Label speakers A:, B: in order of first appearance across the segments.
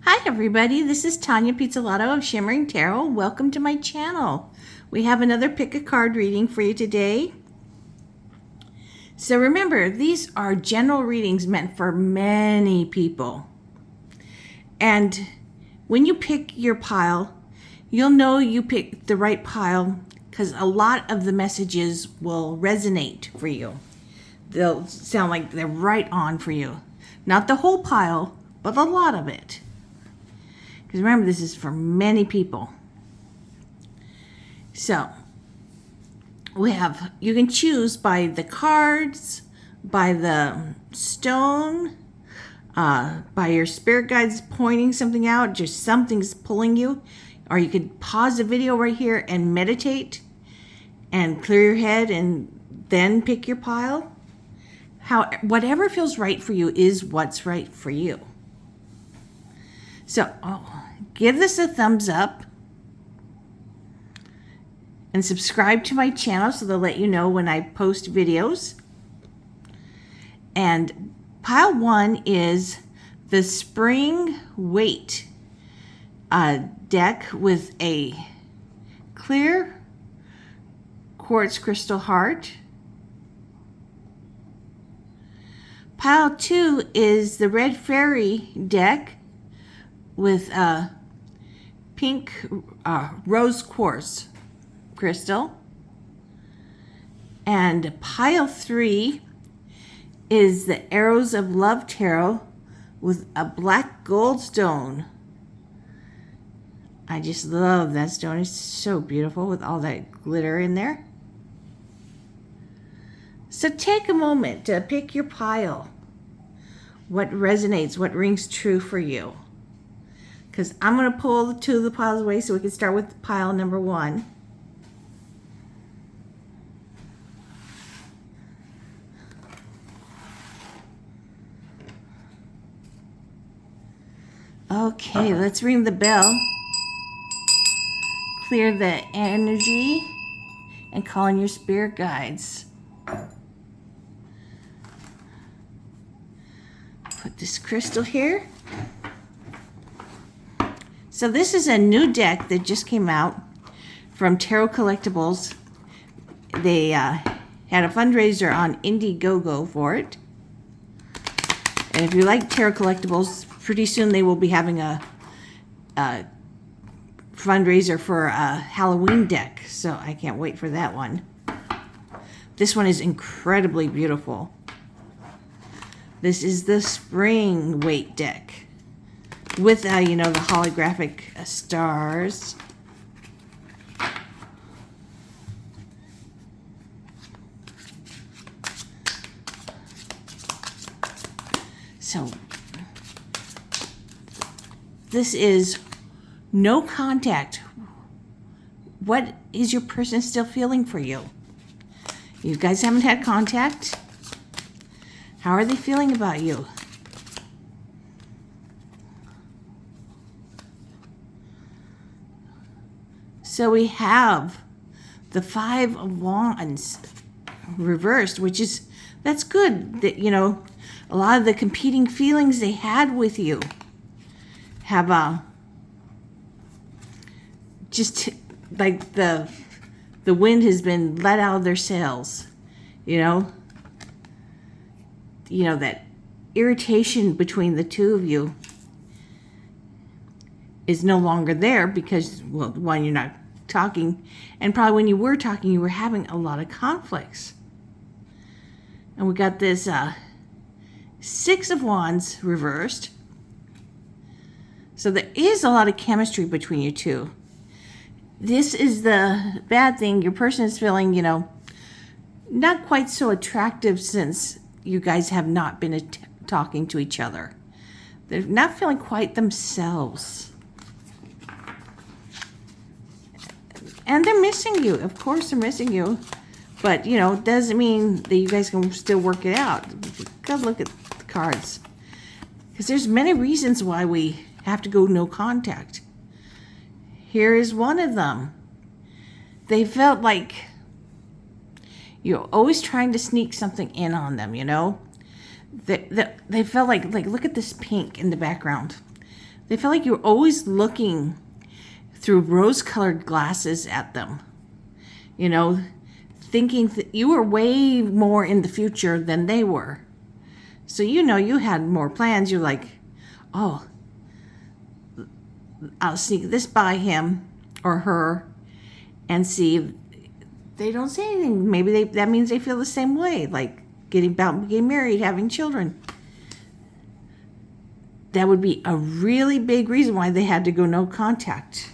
A: Hi everybody, this is Tanya Pizzolato of Shimmering Tarot. Welcome to my channel. We have another pick a card reading for you today. So remember, these are general readings meant for many people. And when you pick your pile, you'll know you picked the right pile because a lot of the messages will resonate for you. They'll sound like they're right on for you. Not the whole pile, but a lot of it. Because remember, this is for many people. So, you can choose by the cards, by the stone, by your spirit guides pointing something out, just something's pulling you. Or you could pause the video right here and meditate and clear your head and then pick your pile. Whatever feels right for you is what's right for you. So, give this a thumbs up and subscribe to my channel so they'll let you know when I post videos. And pile 1 is the Spring Weight deck with a clear quartz crystal heart. Pile 2 is the Red Fairy deck with a pink rose quartz crystal. And pile 3 is the Arrows of Love tarot with a black gold stone. I just love that stone. It's so beautiful with all that glitter in there. So take a moment to pick your pile. What resonates, what rings true for you. Because I'm going to pull 2 of the piles away so we can start with pile number 1. Okay, let's ring the bell. Clear the energy and call in your spirit guides. Put this crystal here. So this is a new deck that just came out from Tarot Collectibles. They had a fundraiser on Indiegogo for it. And if you like Tarot Collectibles, pretty soon they will be having a fundraiser for a Halloween deck. So I can't wait for that one. This one is incredibly beautiful. This is the Spring Weight deck. With, the holographic stars. So, this is no contact. What is your person still feeling for you? You guys haven't had contact? How are they feeling about you? So we have the 5 of Wands reversed, that's good. That, a lot of the competing feelings they had with you have just like the wind has been let out of their sails, that irritation between the two of you is no longer there because, well, one, you're not talking, and probably when you were talking, you were having a lot of conflicts. And we got this 6 of Wands reversed. So there is a lot of chemistry between you two. This is the bad thing. Your person is feeling, not quite so attractive since you guys have not been talking to each other. They're not feeling quite themselves. And they're missing you. Of course they're missing you. But, it doesn't mean that you guys can still work it out. Go look at the cards. Because there's many reasons why we have to go no contact. Here is one of them. They felt like you're always trying to sneak something in on them, They felt like look at this pink in the background. They feel like you're always looking through rose-colored glasses at them. You know, thinking that you were way more in the future than they were. So you know you had more plans. You're like, oh, I'll sneak this by him or her and see if they don't say anything. Maybe that means they feel the same way, like getting married, having children. That would be a really big reason why they had to go no contact.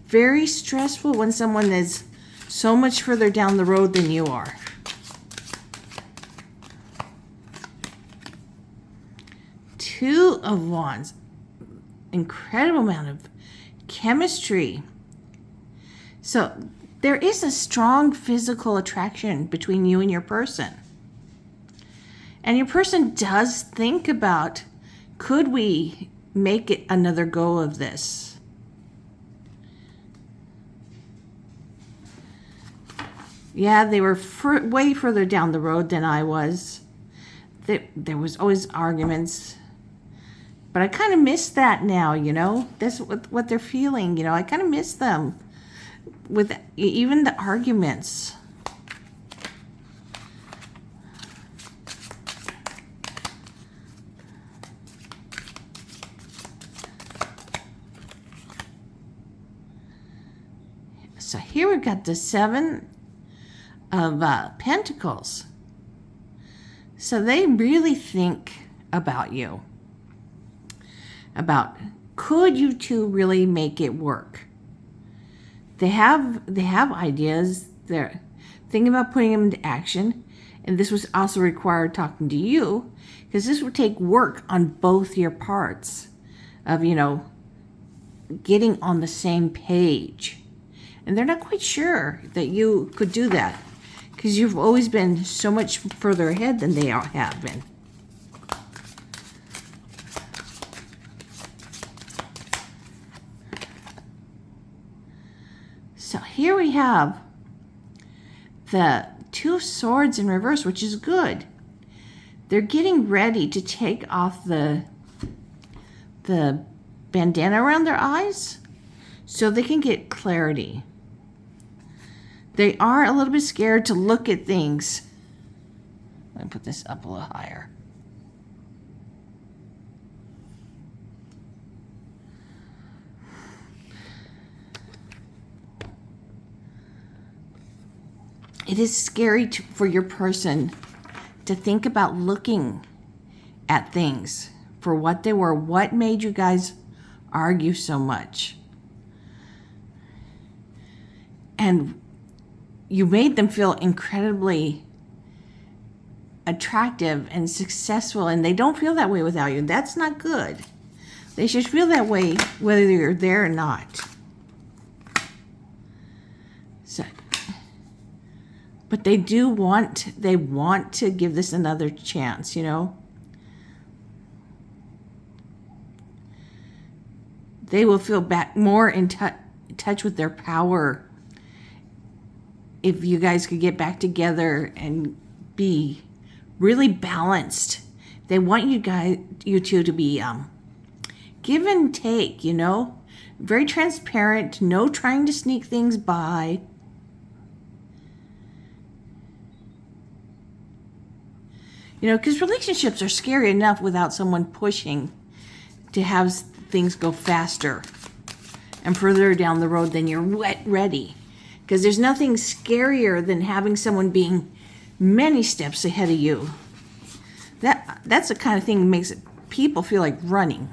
A: Very stressful when someone is so much further down the road than you are. Two of Wands. Incredible amount of chemistry. So there is a strong physical attraction between you and your person. And your person does think about, could we make it another go of this? Yeah, they were way further down the road than I was. There was always arguments. But I kind of miss that now, you know. That's what they're feeling, you know. I kind of miss them with even the arguments. So here we've got the Seven of Pentacles. So they really think about you. About, could you two really make it work? They have ideas. They're thinking about putting them into action. And this was also required talking to you, because this would take work on both your parts of, you know, getting on the same page. And they're not quite sure that you could do that, because you've always been so much further ahead than they have been. So here we have the Two of Swords in reverse, which is good. They're getting ready to take off the bandana around their eyes so they can get clarity. They are a little bit scared to look at things. Let me put this up a little higher. It is scary for your person to think about looking at things for what they were. What made you guys argue so much? And you made them feel incredibly attractive and successful, and they don't feel that way without you. That's not good. They should feel that way whether you're there or not. So, but they want to give this another chance, you know. They will feel back more in touch with their power if you guys could get back together and be really balanced. They want you two to be give and take, you know, very transparent, no trying to sneak things by. You know, because relationships are scary enough without someone pushing to have things go faster and further down the road than you're ready. Because there's nothing scarier than having someone being many steps ahead of you. That's the kind of thing that makes people feel like running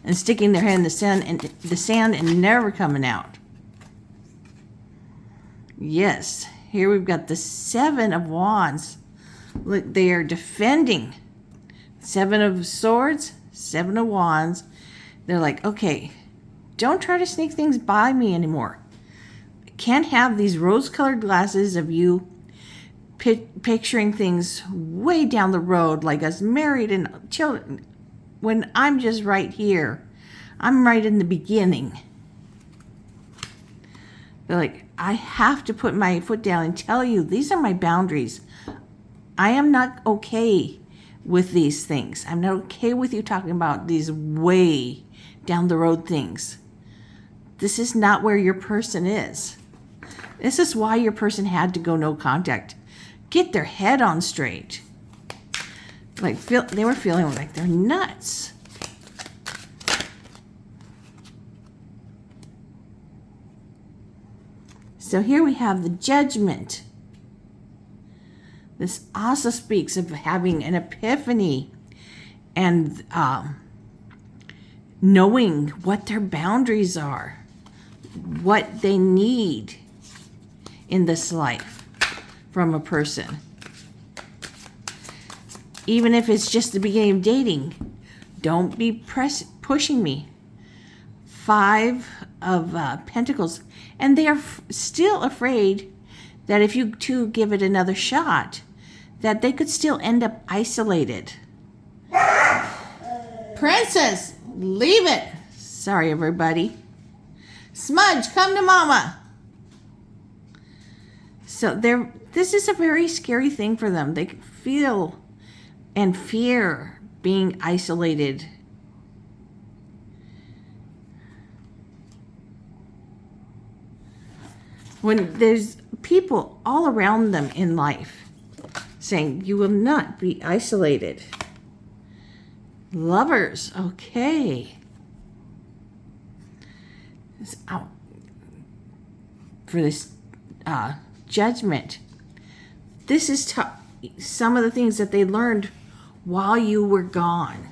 A: and sticking their head in the sand and never coming out. Yes, here we've got the Seven of Wands. Look, they are defending. Seven of Swords, Seven of Wands. They're like, okay, don't try to sneak things by me anymore. I can't have these rose-colored glasses of you picturing things way down the road, like us married and children, when I'm just right here. I'm right in the beginning. They're like, I have to put my foot down and tell you, these are my boundaries. I am not okay with these things. I'm not okay with you talking about these way down the road things. This is not where your person is. This is why your person had to go no contact. Get their head on straight. They were feeling like they're nuts. So here we have the Judgment. This also speaks of having an epiphany and knowing what their boundaries are, what they need in this life from a person. Even if it's just the beginning of dating, don't be pushing me. 5 of Pentacles. And they are still afraid that if you two give it another shot, that they could still end up isolated. Princess, leave it. Sorry, everybody. Smudge, come to mama. So this is a very scary thing for them. They feel and fear being isolated. When there's people all around them in life saying, you will not be isolated. Lovers, okay. For this Judgment, this is some of the things that they learned while you were gone.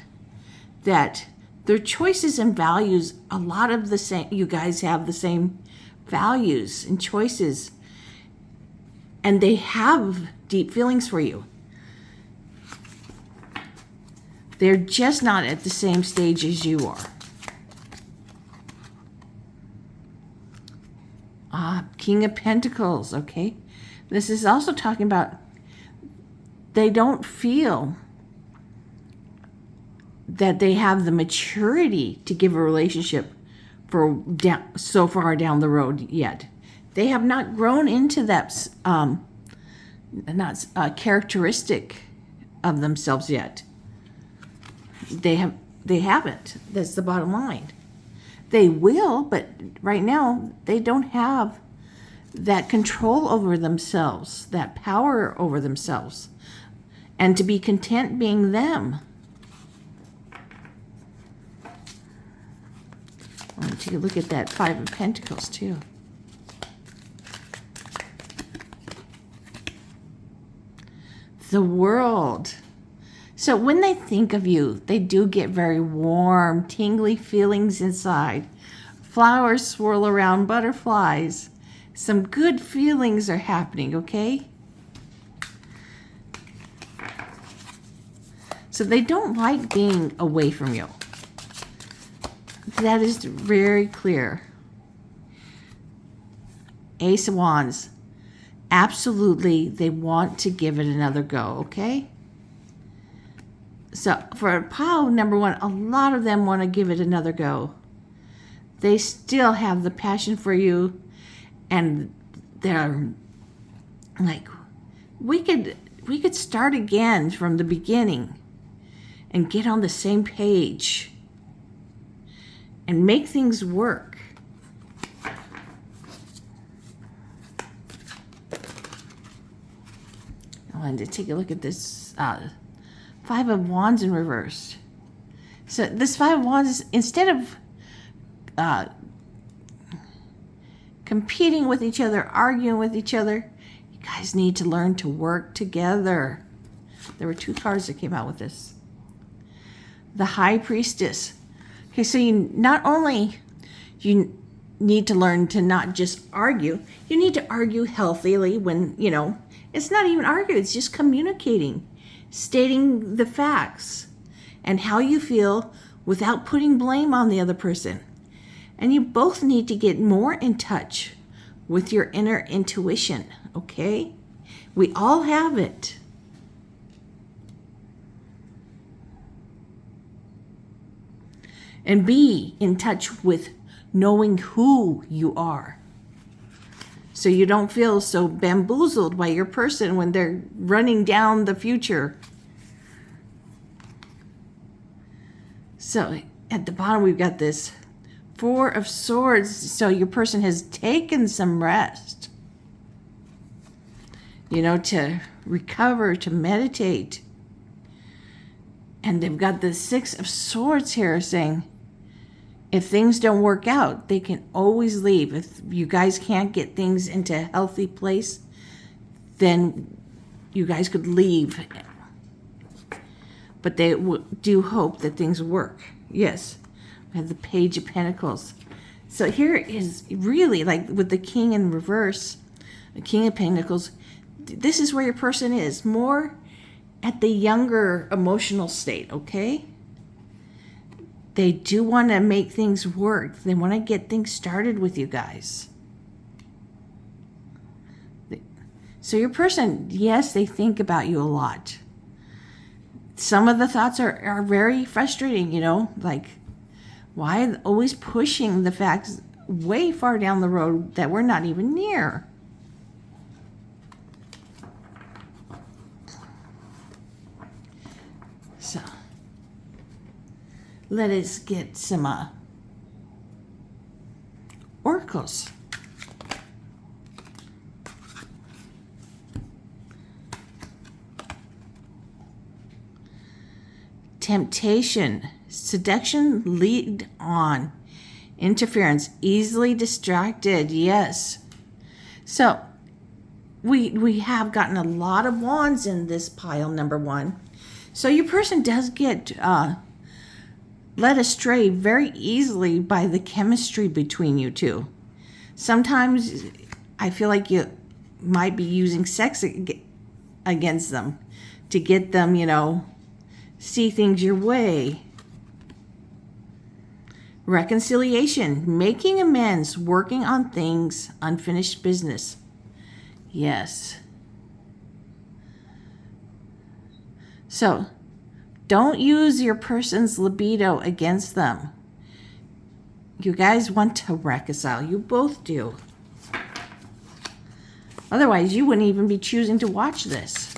A: That their choices and values, a lot of the same, you guys have the same values and choices, and they have deep feelings for you. They're just not at the same stage as you are. King of Pentacles, okay? This is also talking about they don't feel that they have the maturity to give a relationship for so far down the road yet. They have not grown into that characteristic of themselves yet. They haven't. That's the bottom line. They will, but right now they don't have that control over themselves, that power over themselves, and to be content being them. Let me take a look at that 5 of Pentacles too. The World. So when they think of you, they do get very warm, tingly feelings inside. Flowers swirl around butterflies. Some good feelings are happening, okay? So they don't like being away from you. That is very clear. Ace of Wands. Absolutely, they want to give it another go, okay? So for pile number 1, a lot of them want to give it another go. They still have the passion for you, and they're like, we could start again from the beginning and get on the same page and make things work. I wanted to take a look at this 5 of Wands in reverse. So this 5 of Wands, instead of competing with each other, arguing with each other, you guys need to learn to work together. There were 2 cards that came out with this. The High Priestess. Okay, so you need to learn to not just argue. You need to argue healthily when, it's not even arguing, it's just communicating, stating the facts and how you feel without putting blame on the other person. And you both need to get more in touch with your inner intuition, okay? We all have it. And be in touch with knowing who you are. So you don't feel so bamboozled by your person when they're running down the future. So at the bottom, we've got this Four of Swords. So your person has taken some rest, to recover, to meditate. And they've got the Six of Swords here saying, if things don't work out, they can always leave. If you guys can't get things into a healthy place, then you guys could leave. But they do hope that things work. Yes, we have the Page of Pentacles. So here is really like with the King in reverse, the King of Pentacles, this is where your person is, more at the younger emotional state, okay? They do want to make things work. They want to get things started with you guys. So your person, yes, they think about you a lot. Some of the thoughts are very frustrating, like, why always pushing the facts way far down the road that we're not even near? So let us get some oracles. Temptation, seduction, lead on, interference, easily distracted. Yes. So we have gotten a lot of wands in this pile, number one. So your person does get led astray very easily by the chemistry between you two. Sometimes I feel like you might be using sex against them to get them, see things your way. Reconciliation, making amends, working on things, unfinished business. Yes. So, don't use your person's libido against them. You guys want to reconcile. You both do. Otherwise, you wouldn't even be choosing to watch this.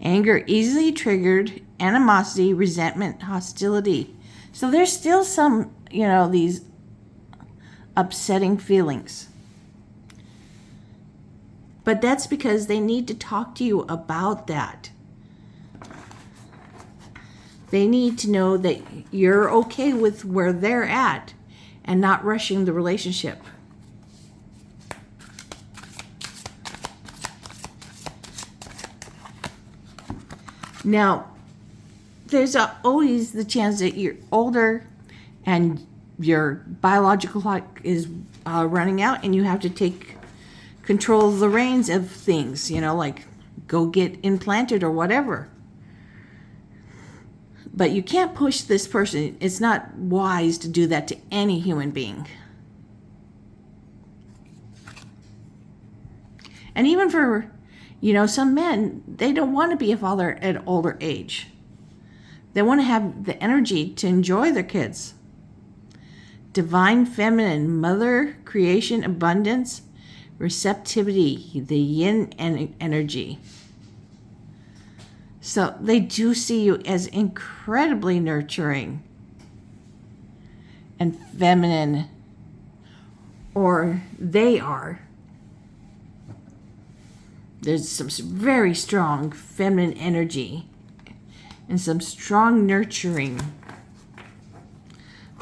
A: Anger, easily triggered, animosity, resentment, hostility. So there's still some, these upsetting feelings. But that's because they need to talk to you about that. They need to know that you're okay with where they're at and not rushing the relationship. Now, there's always the chance that you're older and your biological clock is running out and you have to take control of the reins of things, like go get implanted or whatever. But you can't push this person. It's not wise to do that to any human being. And even for, some men, they don't want to be a father at an older age. They want to have the energy to enjoy their kids. Divine feminine, mother, creation, abundance, receptivity, the yin energy. So they do see you as incredibly nurturing and feminine, or they are. There's some very strong feminine energy and some strong nurturing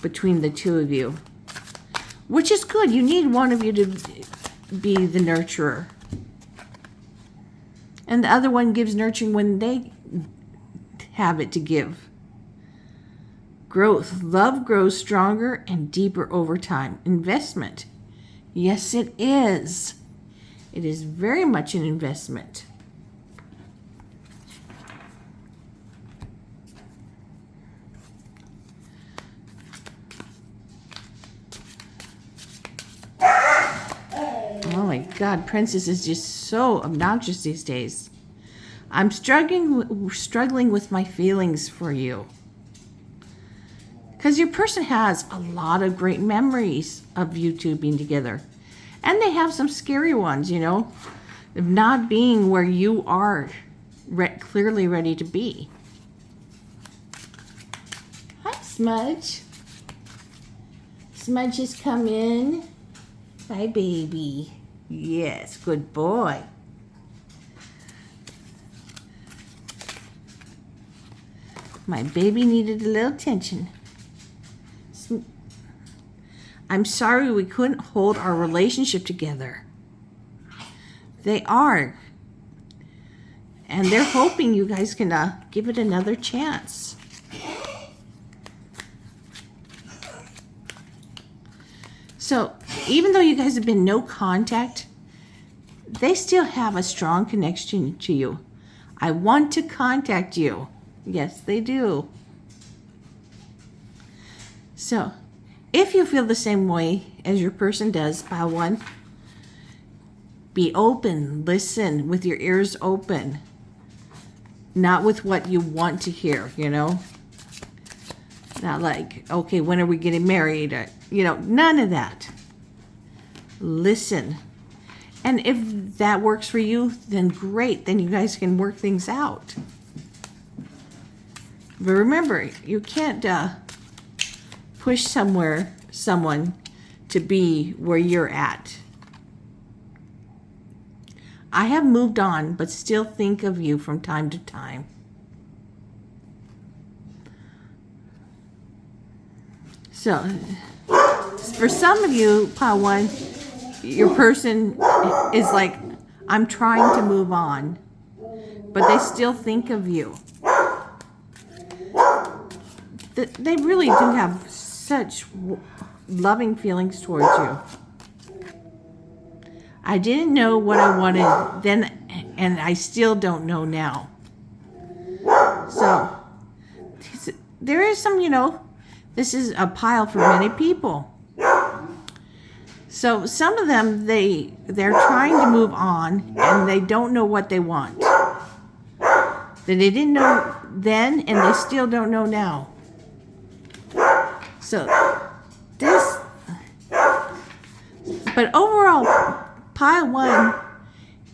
A: between the two of you, which is good. You need one of you to be the nurturer. And the other one gives nurturing when they have it to give. Growth. Love grows stronger and deeper over time. Investment. Yes, it is. It is very much an investment. Oh my God, Princess is just so obnoxious these days. I'm struggling with my feelings for you. Because your person has a lot of great memories of you two being together. And they have some scary ones, of not being where you are clearly ready to be. Hi, Smudge. Smudge has come in. Hi, baby. Yes, good boy. My baby needed a little attention. I'm sorry we couldn't hold our relationship together. They are. And they're hoping you guys can give it another chance. So, even though you guys have been no contact, they still have a strong connection to you. I want to contact you. Yes, they do. So, if you feel the same way as your person does, pile 1, be open, listen with your ears open. Not with what you want to hear, you know? Not like, okay, when are we getting married? Or, you know, none of that. Listen. And if that works for you, then great. Then you guys can work things out. But remember, you can't push someone to be where you're at. I have moved on, but still think of you from time to time. So, for some of you, pile 1, your person is like, I'm trying to move on, but they still think of you. They really do have such loving feelings towards you. I didn't know what I wanted then, and I still don't know now. So, there is some, you know, this is a pile for many people. So, some of them, they're trying to move on, and they don't know what they want. That they didn't know then, and they still don't know now. So, but overall, pile 1,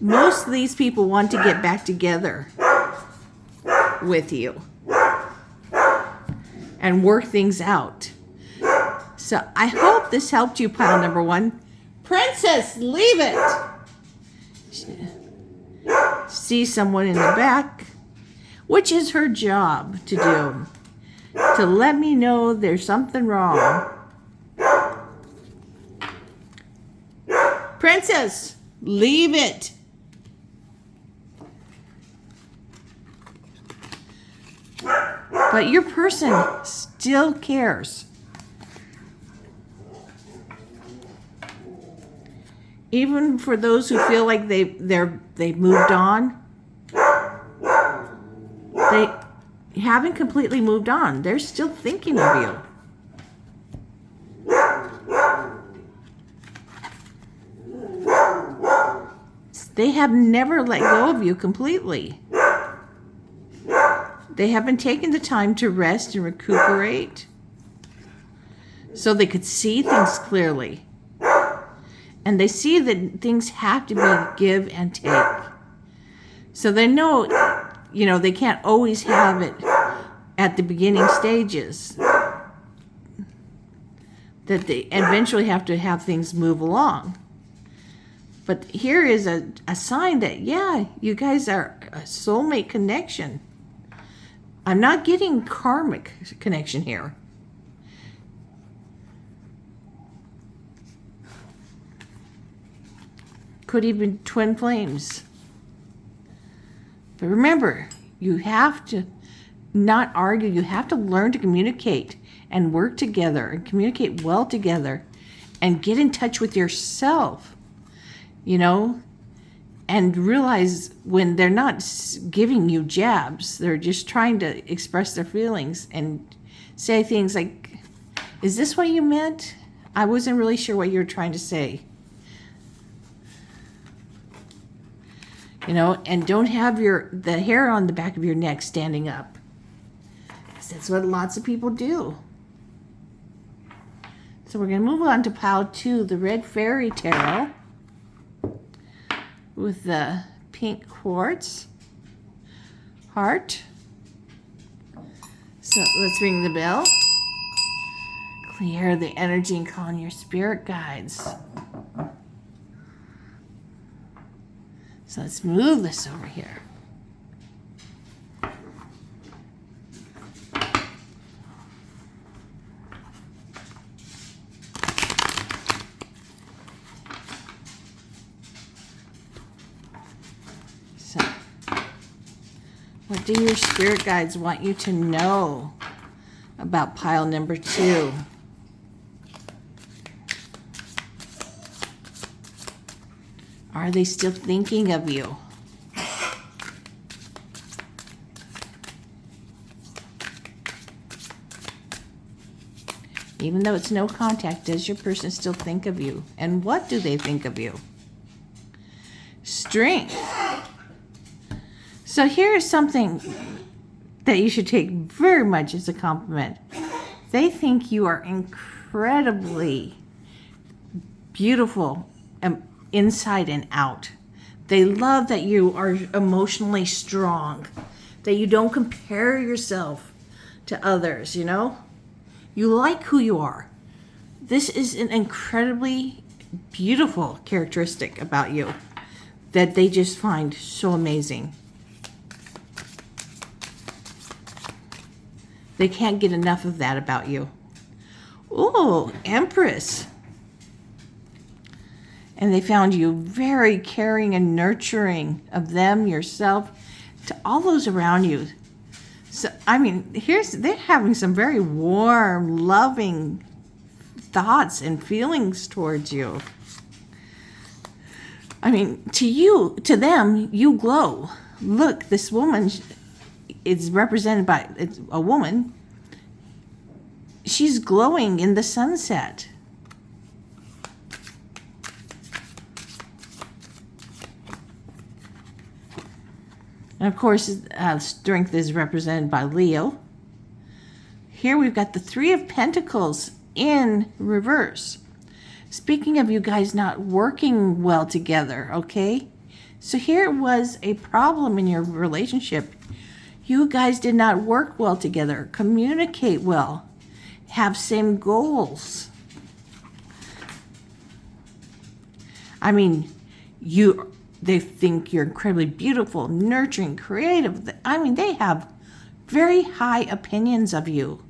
A: most of these people want to get back together with you and work things out. So I hope this helped you, pile number 1. Princess, leave it! See someone in the back, which is her job to do, to let me know there's something wrong. Princess, leave it. But your person still cares. Even for those who feel like they've moved on, they haven't completely moved on. They're still thinking of you. They have never let go of you completely. They haven't taken the time to rest and recuperate so they could see things clearly. And they see that things have to be give and take. So they know, you know, they can't always have it at the beginning stages. That they eventually have to have things move along. But here is a sign that, yeah, you guys are a soulmate connection. I'm not getting karmic connection here. Could even twin flames. But remember, you have to not argue. You have to learn to communicate and work together and communicate well together and get in touch with yourself. You know, and realize when they're not giving you jabs, they're just trying to express their feelings and say things like, is this what you meant? I wasn't really sure what you were trying to say. You know, and don't have the hair on the back of your neck standing up. Because that's what lots of people do. So we're going to move on to pile 2, the Red Fairy Tarot. with the pink quartz heart. So let's ring the bell. Clear the energy and call in your spirit guides. So let's move this over here. So, what do your spirit guides want you to know about pile number 2? Are they still thinking of you? Even though it's no contact, does your person still think of you? And what do they think of you? Strength. So here is something that you should take very much as a compliment. They think you are incredibly beautiful inside and out. They love that you are emotionally strong, that you don't compare yourself to others, you know? You like who you are. This is an incredibly beautiful characteristic about you that they just find so amazing. They can't get enough of that about you. Ooh, Empress. And they found you very caring and nurturing of them, yourself, to all those around you. So, I mean, they're having some very warm, loving thoughts and feelings towards you. I mean, to them, you glow. Look, this woman is represented by a woman. She's glowing in the sunset. And of course, strength is represented by Leo. Here we've got the 3 of Pentacles in reverse. Speaking of you guys not working well together, okay? So here was a problem in your relationship. You guys did not work well together, communicate well, have same goals. I mean, they think you're incredibly beautiful, nurturing, creative. I mean, they have very high opinions of you,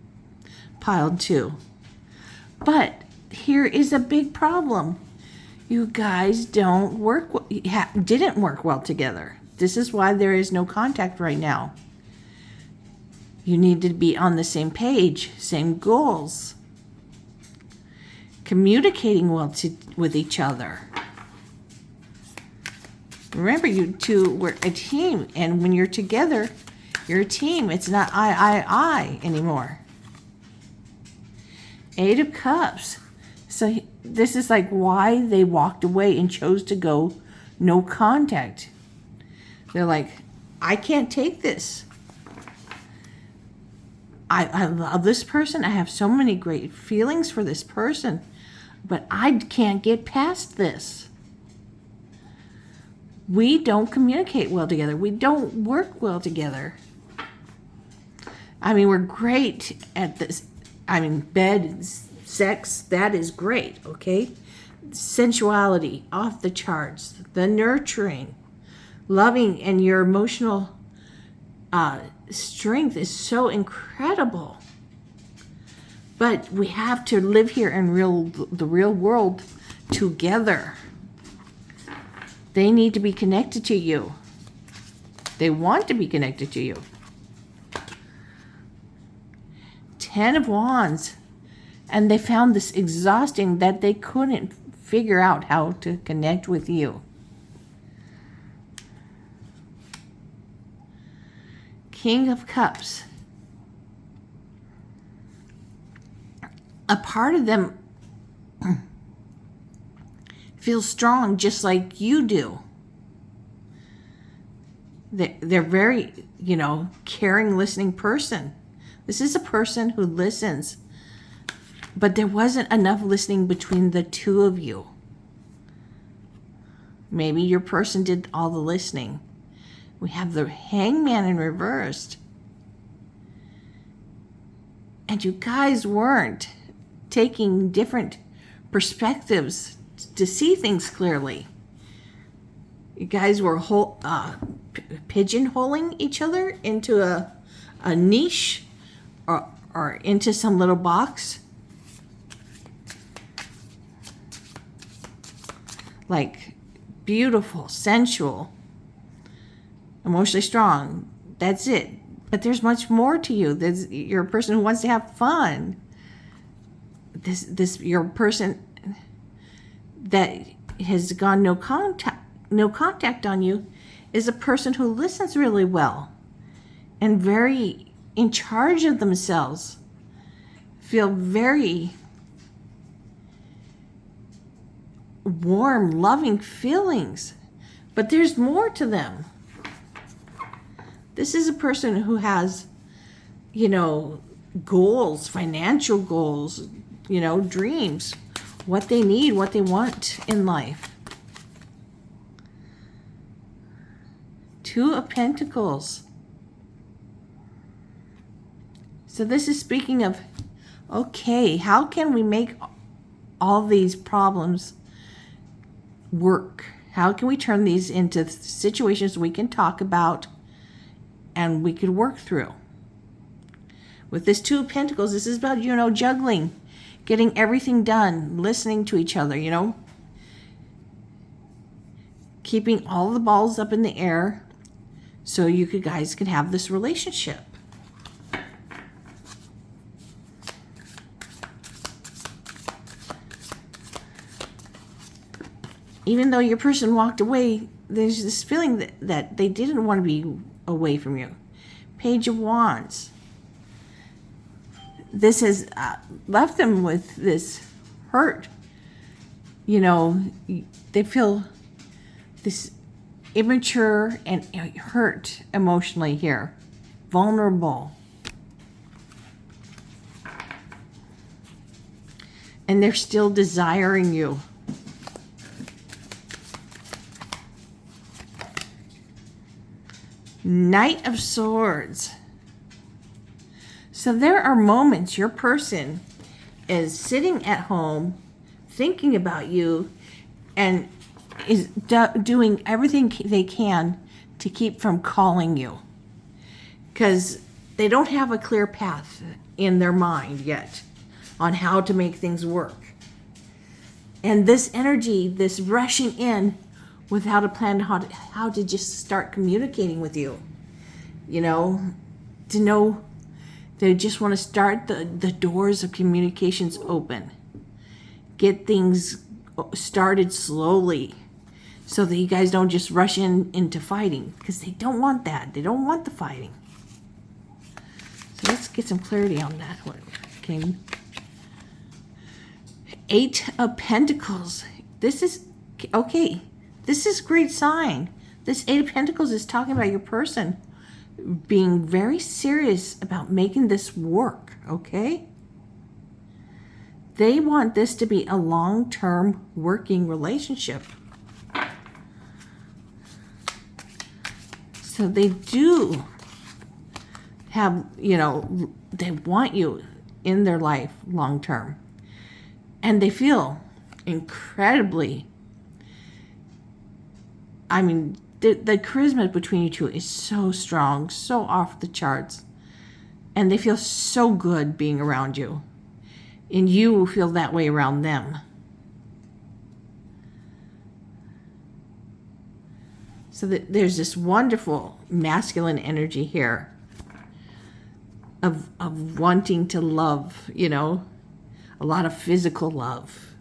A: pile 2. But here is a big problem. You guys didn't work well together. This is why there is no contact right now. You need to be on the same page, same goals, communicating well with each other. Remember, you two were a team, and when you're together, you're a team. It's not I anymore. 8 of Cups. So this is like why they walked away and chose to go no contact. They're like, I can't take this. I love this person. I have so many great feelings for this person, but I can't get past this. We don't communicate well together. We don't work well together. I mean, we're great at this. I mean, bed, sex, that is great, okay? Sensuality, off the charts. The nurturing, loving, and your emotional strength is so incredible. But we have to live here in the real world together. They need to be connected to you. They want to be connected to you. 10 of Wands. And they found this exhausting that they couldn't figure out how to connect with you. King of Cups. A part of them feels strong just like you do. They're very, caring, listening person. This is a person who listens. But there wasn't enough listening between the two of you. Maybe your person did all the listening. We have the Hangman in reversed. And you guys weren't taking different perspectives to see things clearly. You guys were pigeonholing each other into a niche or into some little box. Like beautiful, sensual, emotionally strong. That's it. But there's much more to you. You're a person who wants to have fun. You're a person that has gone no contact on you is a person who listens really well and very in charge of themselves. Feel very warm, loving feelings. But there's more to them. This is a person who has, goals, financial goals, dreams, what they need, what they want in life. Two of Pentacles. So this is speaking of, okay, how can we make all these problems work? How can we turn these into situations we can talk about and we could work through? With this Two of Pentacles, this is about, juggling, getting everything done, listening to each other, keeping all the balls up in the air so you guys can have this relationship. Even though your person walked away, there's this feeling that they didn't want to be away from you. Page of Wands. This has left them with this hurt. They feel this immature and hurt emotionally here. Vulnerable. And they're still desiring you. Knight of Swords. So there are moments your person is sitting at home thinking about you and is doing everything they can to keep from calling you, because they don't have a clear path in their mind yet on how to make things work. And this energy, this rushing in without a plan how to just start communicating with you, to know they just want to start the doors of communications open, get things started slowly so that you guys don't just rush into fighting, because they don't want that. They don't want the fighting. So let's get some clarity on that one. Okay. Eight of Pentacles. This is okay. This is a great sign. This Eight of Pentacles is talking about your person being very serious about making this work, okay? They want this to be a long-term working relationship. So they do have, they want you in their life long-term. And they feel incredibly, the charisma between you two is so strong, so off the charts. And they feel so good being around you. And you feel that way around them. So that there's this wonderful masculine energy here of wanting to love, a lot of physical love.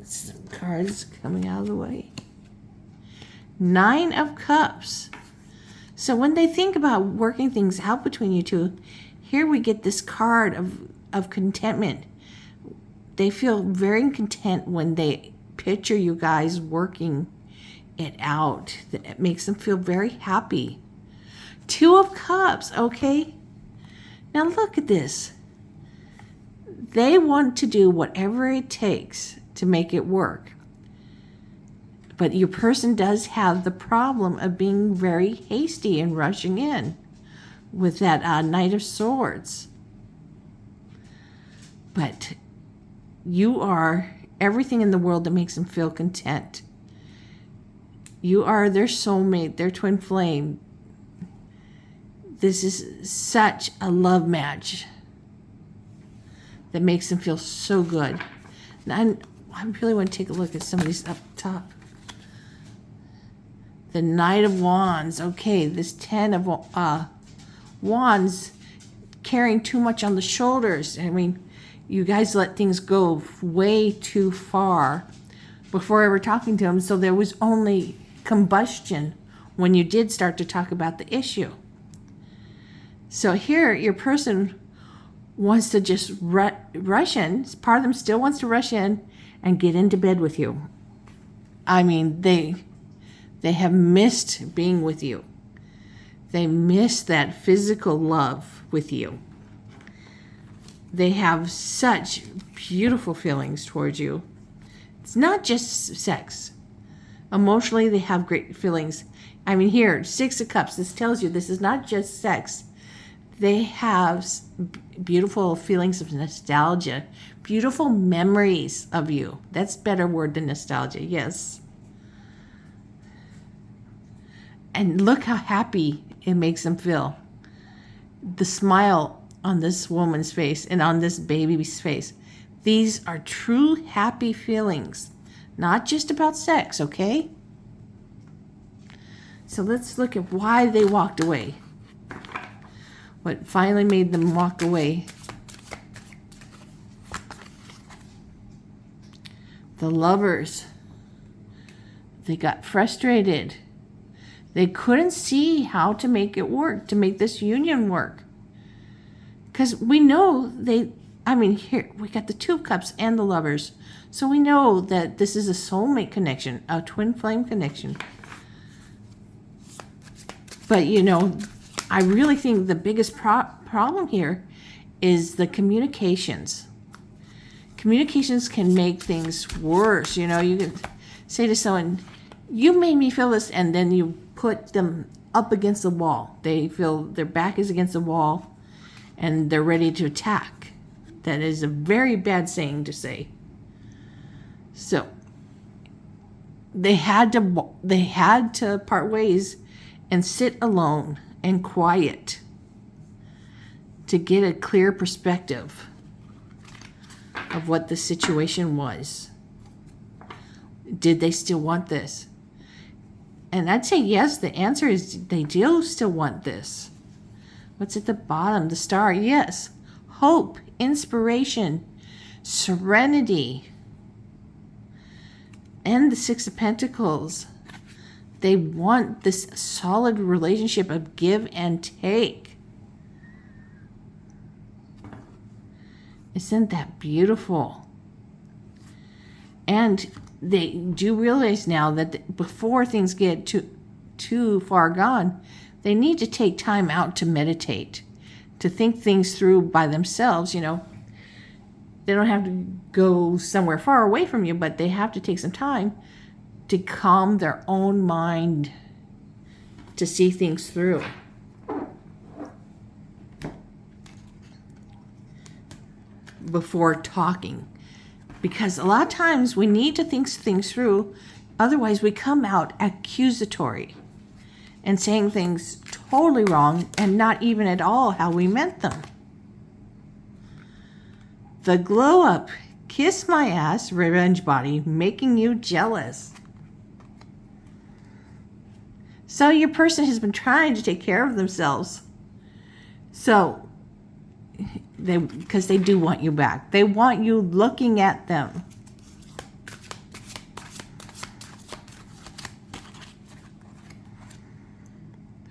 A: Some cards coming out of the way. Nine of Cups. So when they think about working things out between you two, here we get this card of contentment. They feel very content when they picture you guys working it out. It makes them feel very happy. Two of Cups, okay? Now look at this. They want to do whatever it takes to make it work. But your person does have the problem of being very hasty and rushing in with that Knight of Swords. But you are everything in the world that makes them feel content. You are their soulmate, their twin flame. This is such a love match that makes them feel so good. And I really want to take a look at some of these up top. The Knight of Wands. Okay, this 10 of Wands, carrying too much on the shoulders. I mean, you guys let things go way too far before ever talking to them, so there was only combustion when you did start to talk about the issue. So here, your person wants to just rush in. Part of them still wants to rush in and get into bed with you. I mean, they have missed being with you. They miss that physical love with you. They have such beautiful feelings towards you. It's not just sex. Emotionally, they have great feelings. I mean, here, 6 of Cups, this tells you this is not just sex. They have beautiful feelings of nostalgia, beautiful memories of you. That's a better word than nostalgia, yes. And look how happy it makes them feel. The smile on this woman's face and on this baby's face. These are true happy feelings, not just about sex, okay? So let's look at why they walked away. What finally made them walk away. The Lovers. They got frustrated. They couldn't see how to make it work, to make this union work. Because we know here, we got the 2 of Cups and the Lovers. So we know that this is a soulmate connection, a twin flame connection. But, I really think the biggest problem here is the communications. Communications can make things worse. You can say to someone, you made me feel this, and then you put them up against the wall. They feel their back is against the wall, and they're ready to attack. That is a very bad saying to say. So they had to part ways and sit alone and quiet to get a clear perspective of what the situation was. Did they still want this? And I'd say yes, the answer is they do still want this. What's at the bottom? The Star, yes. Hope, inspiration, serenity, and the 6 of Pentacles. They want this solid relationship of give and take. Isn't that beautiful? And they do realize now that before things get too far gone, they need to take time out to meditate, to think things through by themselves. They don't have to go somewhere far away from you, but they have to take some time to calm their own mind, to see things through. Before talking. Because a lot of times we need to think things through, otherwise we come out accusatory and saying things totally wrong and not even at all how we meant them. The Glow Up, kiss my ass, revenge body, making you jealous. So your person has been trying to take care of themselves. So, because they do want you back. They want you looking at them.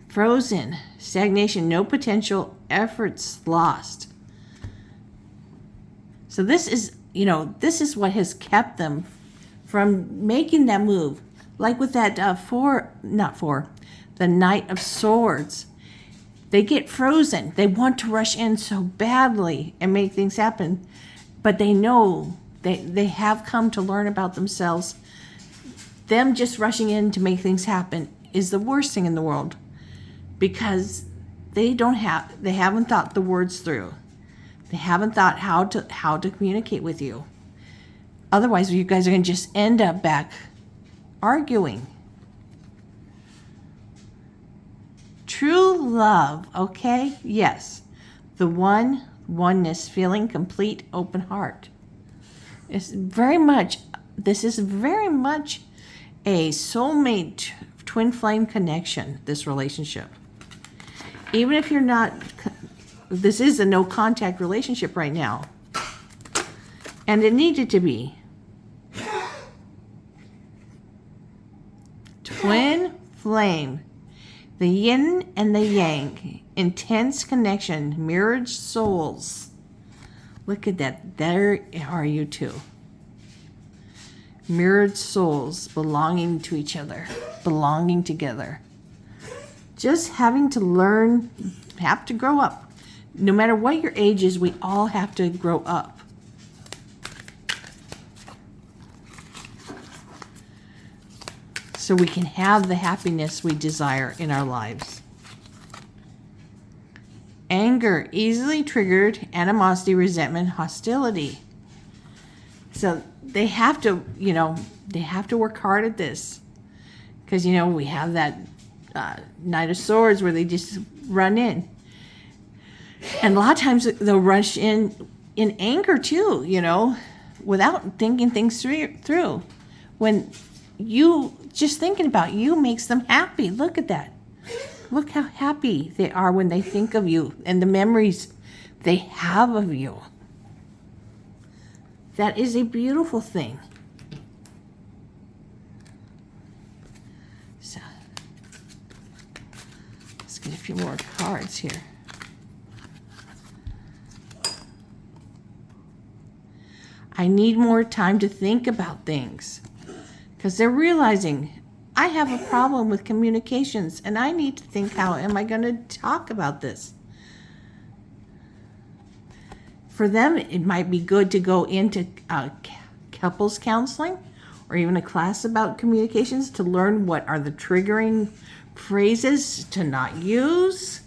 A: Frozen, stagnation, no potential, efforts lost. So this is what has kept them from making that move. Like with that the Knight of Swords. They get frozen. They want to rush in so badly and make things happen. but they know they have come to learn about themselves. Them just rushing in to make things happen is the worst thing in the world, because they haven't thought the words through. They haven't thought how to communicate with you. Otherwise, you guys are going to just end up back arguing. True love, okay? Yes. The oneness, feeling complete open heart. This is very much a soulmate twin flame connection, this relationship. Even if you're not, this is a no contact relationship right now. And it needed to be. Twin flame. The yin and the yang. Intense connection. Mirrored souls. Look at that. There are you two. Mirrored souls belonging to each other. Belonging together. Just having to learn, have to grow up. No matter what your age is, we all have to grow up. So we can have the happiness we desire in our lives. Anger, easily triggered, animosity, resentment, hostility. So they have to, work hard at this. Because, we have that Knight of Swords where they just run in. And a lot of times they'll rush in anger too, without thinking things through. When you just thinking about you makes them happy. Look at that. Look how happy they are when they think of you and the memories they have of you. That is a beautiful thing. So, let's get a few more cards here. I need more time to think about things. Because they're realizing, I have a problem with communications, and I need to think, how am I going to talk about this? For them, it might be good to go into couples counseling or even a class about communications to learn what are the triggering phrases to not use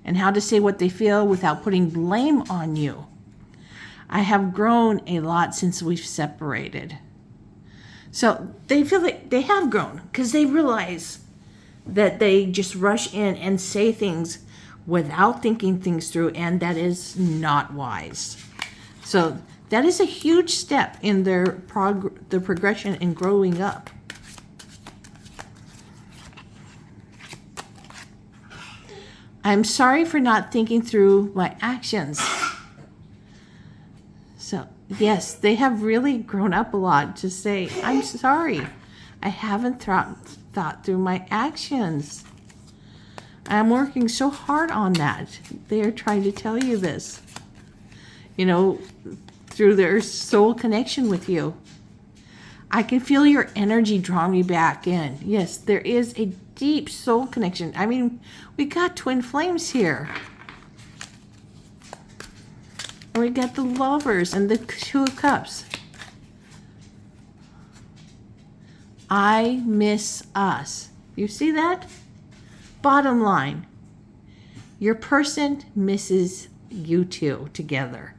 A: and how to say what they feel without putting blame on you. I have grown a lot since we've separated. So they feel like they have grown because they realize that they just rush in and say things without thinking things through, and that is not wise. So that is a huge step in their progression in growing up. I'm sorry for not thinking through my actions. So yes, they have really grown up a lot to say, I'm sorry. I haven't thought through my actions. I'm working so hard on that. They are trying to tell you this, through their soul connection with you. I can feel your energy drawing me back in. Yes, there is a deep soul connection. I mean, we got twin flames here. And we got the Lovers and the Two of Cups. I miss us. You see that? Bottom line, your person misses you two together.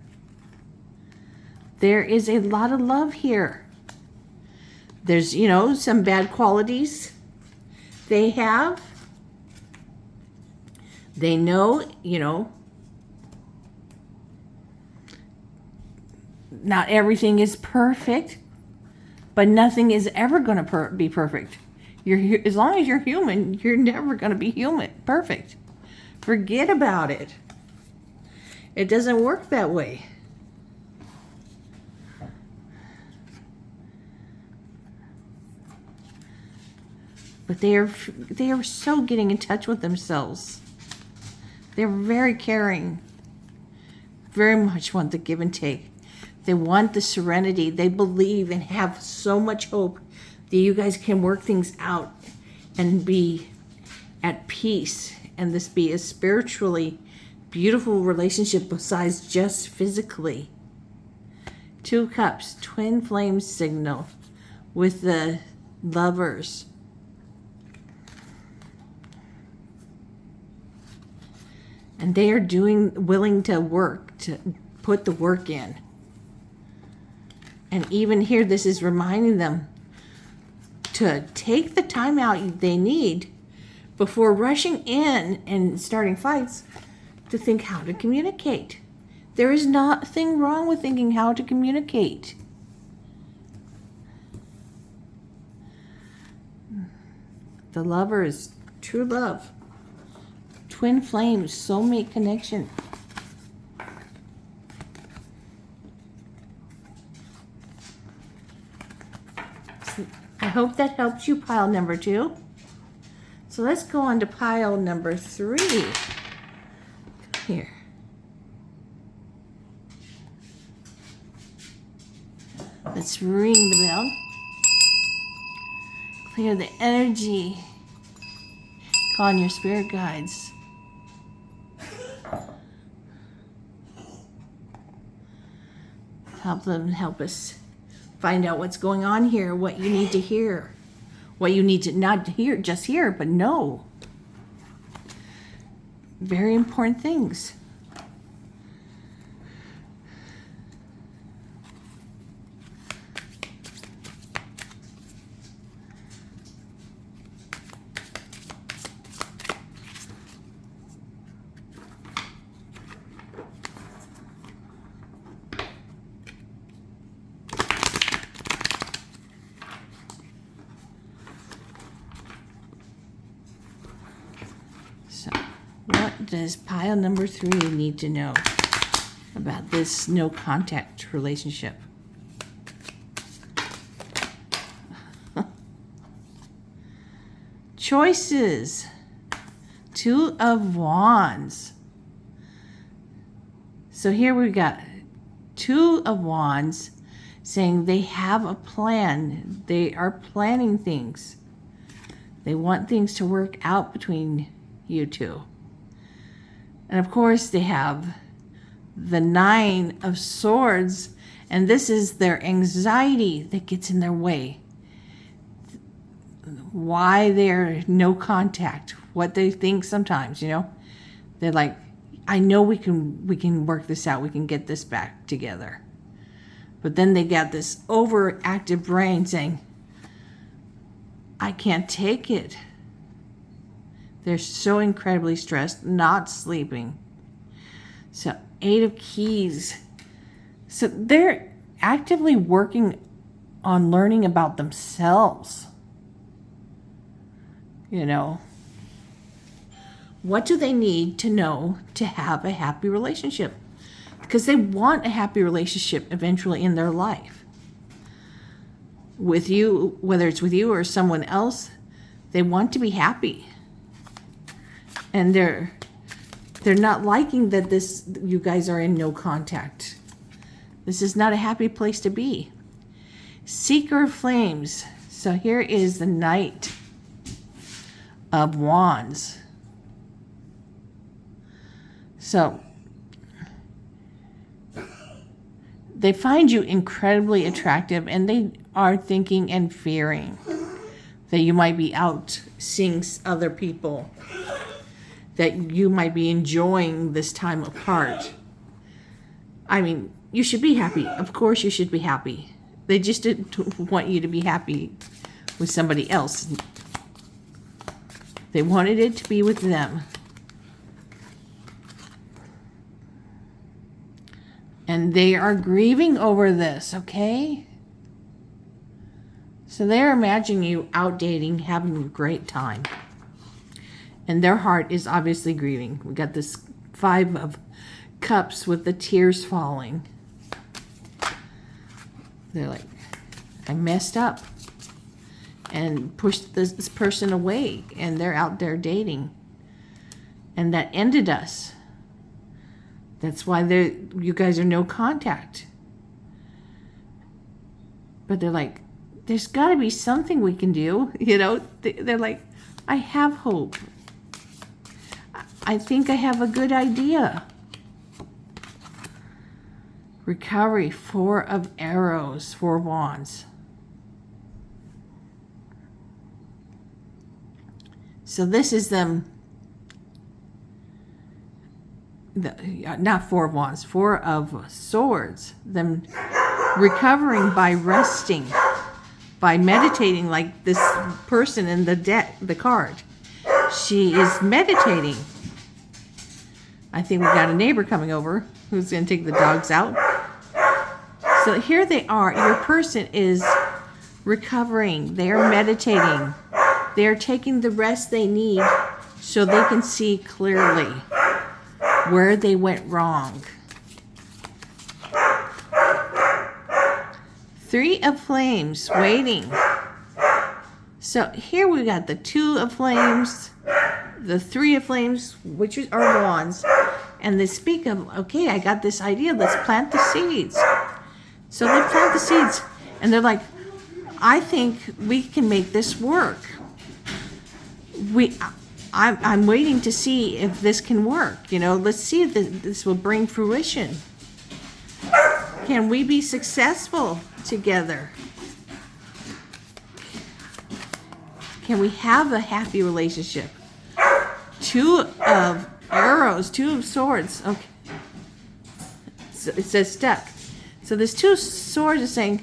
A: There is a lot of love here. There's, some bad qualities they have. They know, not everything is perfect, but nothing is ever going to be perfect. As long as you're human, you're never going to be perfect. Forget about it. It doesn't work that way. But they are so getting in touch with themselves. They're very caring. Very much want the give and take. They want the serenity. They believe and have so much hope that you guys can work things out and be at peace and this be a spiritually beautiful relationship besides just physically. 2 cups, twin flame signal with the lovers. And they are willing to work, to put the work in. And even here, this is reminding them to take the time out they need before rushing in and starting fights to think how to communicate. There is nothing wrong with thinking how to communicate. The lovers, true love, twin flames, soulmate connection. I hope that helps you, pile number 2. So let's go on to pile number 3. Here. Let's ring the bell. Clear the energy. Call on your spirit guides. Help us find out what's going on here, what you need to hear, what you need to not hear, just hear, but know. Very important things. So, what does pile number 3 need to know about this no contact relationship? Choices. 2 of Wands. So here we got 2 of Wands saying they have a plan. They are planning things. They want things to work out between you two. And of course they have the 9 of Swords, and this is their anxiety that gets in their way. Why they're no contact, what they think sometimes, they're like, I know we can work this out, we can get this back together. But then they got this overactive brain saying, I can't take it. They're so incredibly stressed, not sleeping. So 8 of Keys. So they're actively working on learning about themselves. What do they need to know to have a happy relationship? Because they want a happy relationship eventually in their life. With you, whether it's with you or someone else, they want to be happy. And they're not liking that you guys are in no contact. This is not a happy place to be. Seeker of Flames. So here is the Knight of Wands. So they find you incredibly attractive, and they are thinking and fearing that you might be out seeing other people, that you might be enjoying this time apart. I mean, you should be happy. Of course you should be happy. They just didn't want you to be happy with somebody else. They wanted it to be with them. And they are grieving over this, okay? So they're imagining you out dating, having a great time. And their heart is obviously grieving. We got this 5 of Cups with the tears falling. They're like, I messed up and pushed this person away, and they're out there dating. And that ended us. That's why you guys are no contact. But they're like, there's got to be something we can do. They're like, I have hope. I think I have a good idea. Recovery, 4 of arrows, 4 wands. So this is them, not 4 of wands, 4 of swords, them recovering by resting, by meditating, like this person in the deck, the card. She is meditating. I think we got a neighbor coming over who's going to take the dogs out. So here they are. Your person is recovering. They are meditating. They are taking the rest they need so they can see clearly where they went wrong. 3 of flames, waiting. So here we got the 2 of flames, the 3 of flames, which are wands, and they speak of, okay, I got this idea, let's plant the seeds. So they plant the seeds, and they're like, I think we can make this work. I'm waiting to see if this can work. You know, let's see if this will bring fruition. Can we be successful together? Can we have a happy relationship? 2 of arrows, 2 of swords. Okay. So it says stuck. So this 2 swords is saying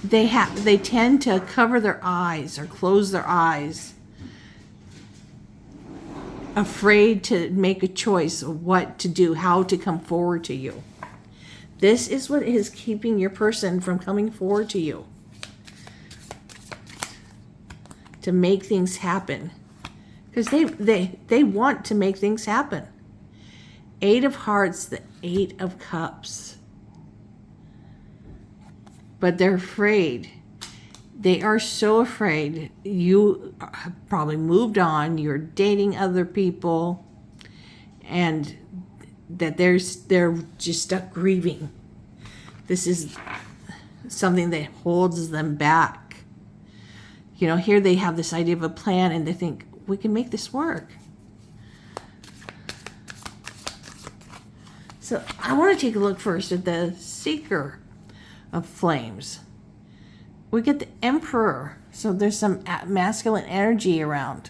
A: they tend to cover their eyes or close their eyes, afraid to make a choice of what to do, how to come forward to you. This is what is keeping your person from coming forward to you, to make things happen, because they want to make things happen. 8 of hearts, the 8 of cups. But they're afraid. They are so afraid. You have probably moved on. You're dating other people, and that they're just stuck grieving. This is something that holds them back. You know, here they have this idea of a plan, and they think, we can make this work. So I want to take a look first at the Seeker of Flames. We get the Emperor. So there's some masculine energy around.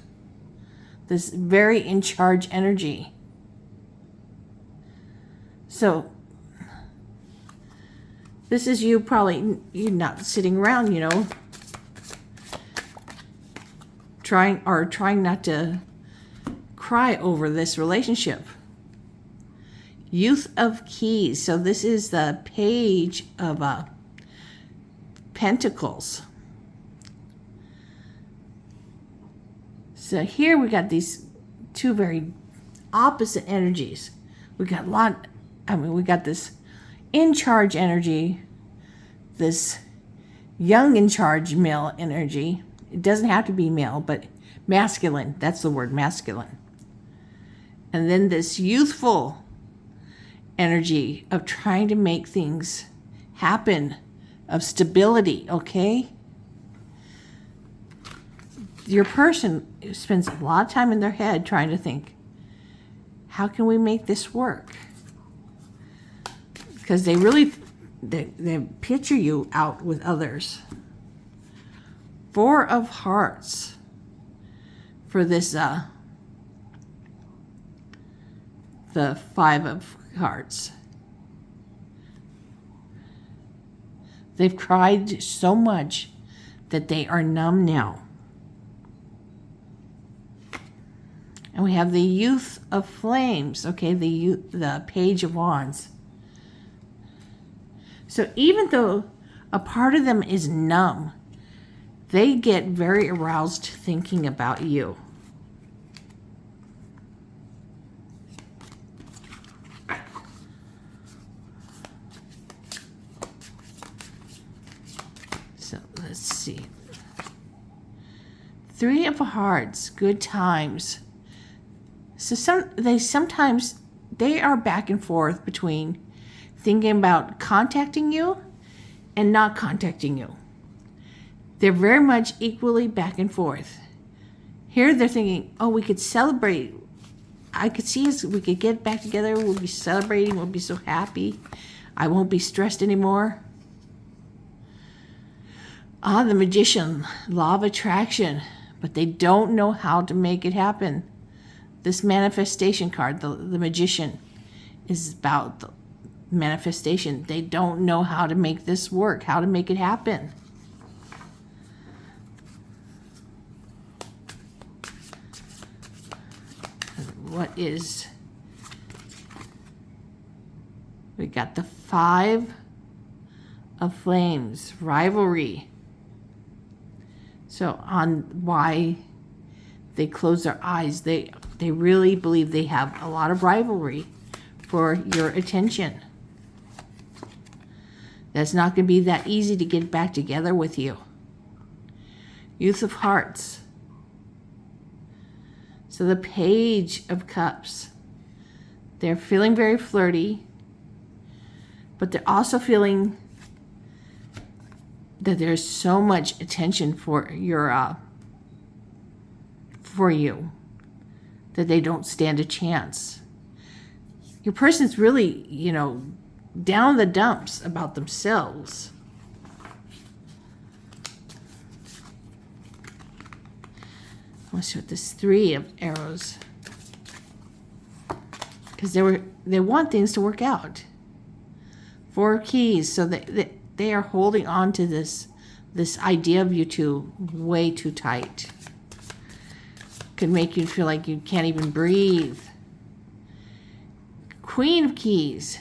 A: This very in charge energy. So this is you probably, you're not sitting around, you know, trying not to cry over this relationship. Youth of Keys. So this is the Page of Pentacles. So here we got these 2 very opposite energies. We got we got this in charge energy, this young in charge male energy. It doesn't have to be male, but masculine. That's the word, masculine. And then this youthful energy of trying to make things happen, of stability, okay? Your person spends a lot of time in their head trying to think, how can we make this work? Because they really, they picture you out with others. 4 of Hearts for this, the 5 of Hearts. They've cried so much that they are numb now. And we have the Youth of Flames, okay, the Page of Wands. So even though a part of them is numb, they get very aroused thinking about you. So let's see. 3 of Hearts, good times. So sometimes they are back and forth between thinking about contacting you and not contacting you. They're very much equally back and forth. Here they're thinking, oh, we could celebrate I could see us, we could get back together, we'll be celebrating, we'll be so happy. I won't be stressed anymore. The Magician, law of attraction, but they don't know how to make it happen. This manifestation card, the Magician, is about the manifestation. They don't know how to make this work, how to make it happen. What is... We got the 5 of Flames, rivalry. So on why they close their eyes, they really believe they have a lot of rivalry for your attention. That's not going to be that easy to get back together with you. Youth of Hearts. So the Page of Cups. They're feeling very flirty, but they're also feeling that there's so much attention for your for you that they don't stand a chance. Your person's really, down in the dumps about themselves. Let's see what this 3 of arrows, because they want things to work out. 4 of keys, so they are holding on to this idea of you two way too tight. Could make you feel like you can't even breathe. Queen of keys,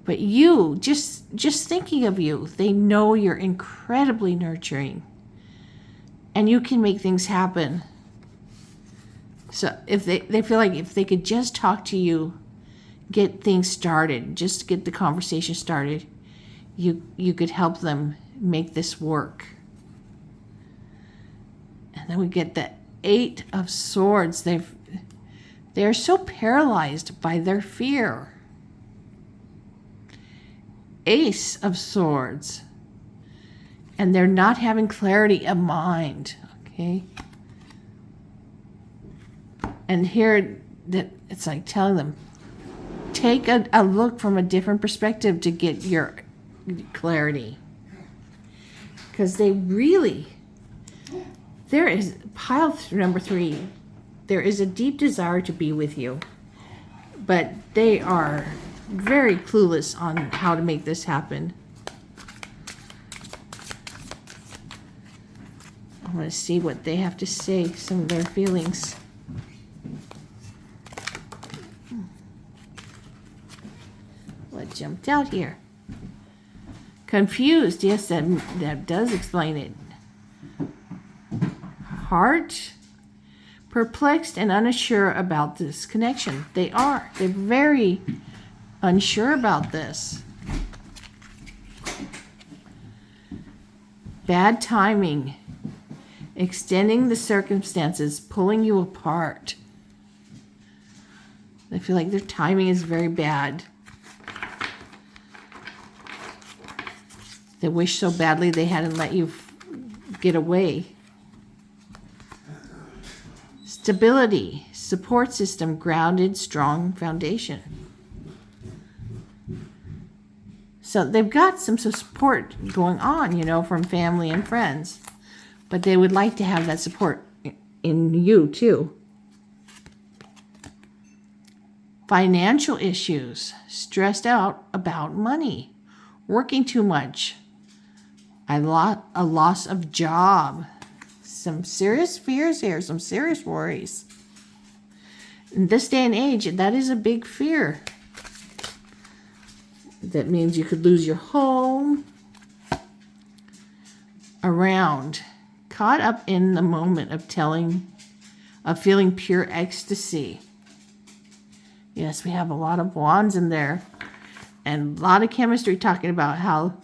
A: but you, just thinking of you, they know you're incredibly nurturing, and you can make things happen. So if they feel like if they could just talk to you, get things started, just get the conversation started, you could help them make this work. And then we get the 8 of Swords. They're so paralyzed by their fear. Ace of Swords. And they're not having clarity of mind. Okay? And here, it's like telling them, take a look from a different perspective to get your clarity. Because they really, there is, pile number 3, there is a deep desire to be with you, but they are very clueless on how to make this happen. I want to see what they have to say, some of their feelings. What jumped out here? Confused. Yes, that does explain it. Heart. Perplexed and unsure about this connection. They're very unsure about this. Bad timing. Extending the circumstances, pulling you apart. They feel like their timing is very bad. They wish so badly they hadn't let you get away. Stability, support system, grounded, strong foundation. So they've got some support going on, from family and friends. But they would like to have that support in you too. Financial issues, stressed out about money, working too much, a loss of job, some serious fears here, some serious worries. In this day and age, that is a big fear. That means you could lose your home. Around, caught up in the moment of feeling pure ecstasy. Yes, we have a lot of wands in there. And a lot of chemistry talking about how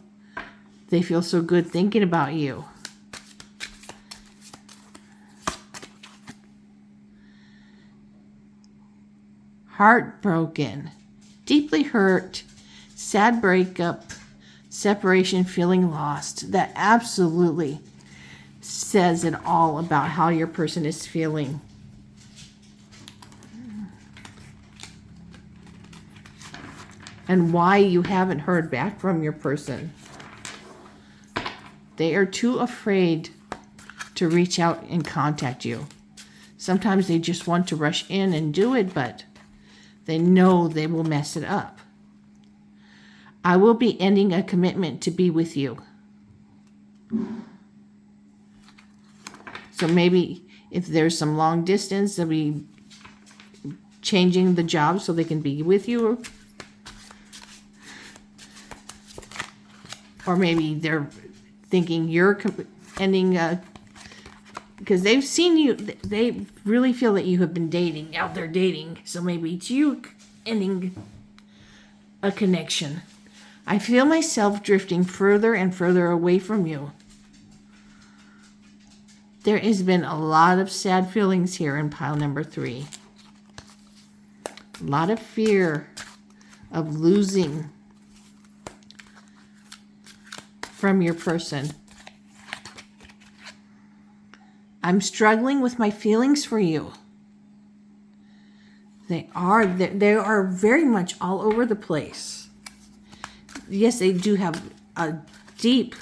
A: they feel so good thinking about you. Heartbroken, deeply hurt, sad breakup, separation, feeling lost. That absolutely says it all about how your person is feeling. and why you haven't heard back from your person. They are too afraid to reach out and contact you. Sometimes they just want to rush in and do it, but they know they will mess it up. I will be ending a commitment to be with you. So maybe if there's some long distance, they'll be changing the job so they can be with you. Or maybe they're thinking you're ending, because they've seen you, they really feel that you have been dating, out there dating. So maybe it's you ending a connection. I feel myself drifting further and further away from you. There has been a lot of sad feelings here in pile number 3. A lot of fear of losing from your person. I'm struggling with my feelings for you. They are very much all over the place. Yes, they do have a deep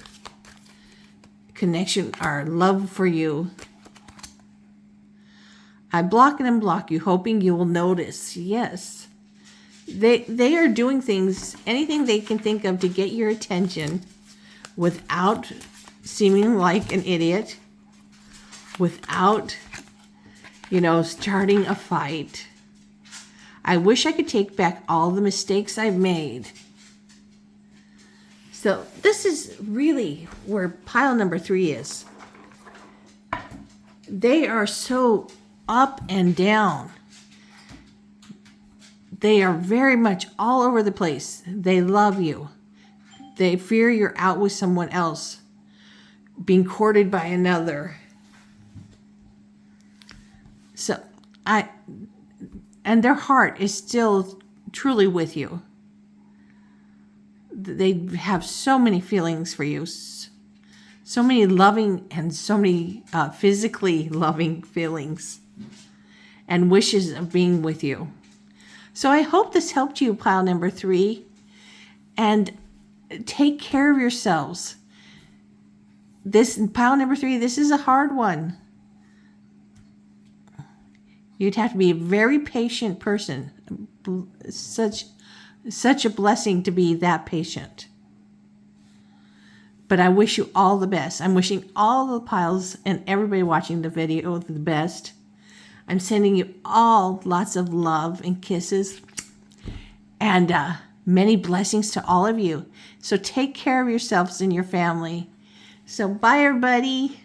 A: connection or love for you. I block and unblock you, hoping you will notice. Yes. They are doing things, anything they can think of to get your attention without seeming like an idiot, without, starting a fight. I wish I could take back all the mistakes I've made. So this is really where pile number 3 is. They are so up and down. They are very much all over the place. They love you. They fear you're out with someone else, being courted by another. And their heart is still truly with you. They have so many feelings for you, so many loving and so many physically loving feelings and wishes of being with you. So I hope this helped you, pile number 3, and take care of yourselves. This pile number 3, this is a hard one. You'd have to be a very patient person. Such a blessing to be that patient. But I wish you all the best. I'm wishing all the piles and everybody watching the video the best. I'm sending you all lots of love and kisses and many blessings to all of you. So take care of yourselves and your family. So bye, everybody.